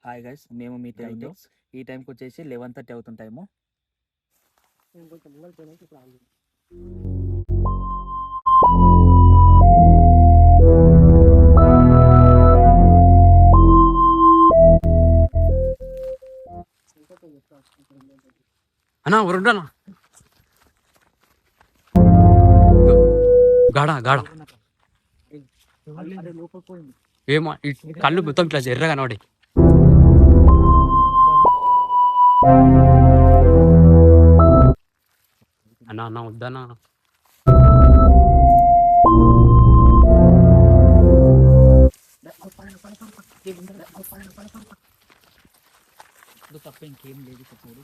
Hi guys, మేము మీ టైంలో ఈ టైంకి వచ్చేసి 11:30 అవుతుంది టైము. అన్నా ఉరుండనా గాడా గాడా ఏమో కళ్ళు మొత్తం ఇట్లా ఎర్రగా నోడి అన్నా అన్న వద్దన్నా తప్ప ఇంకేం లేదు చెప్పాడు.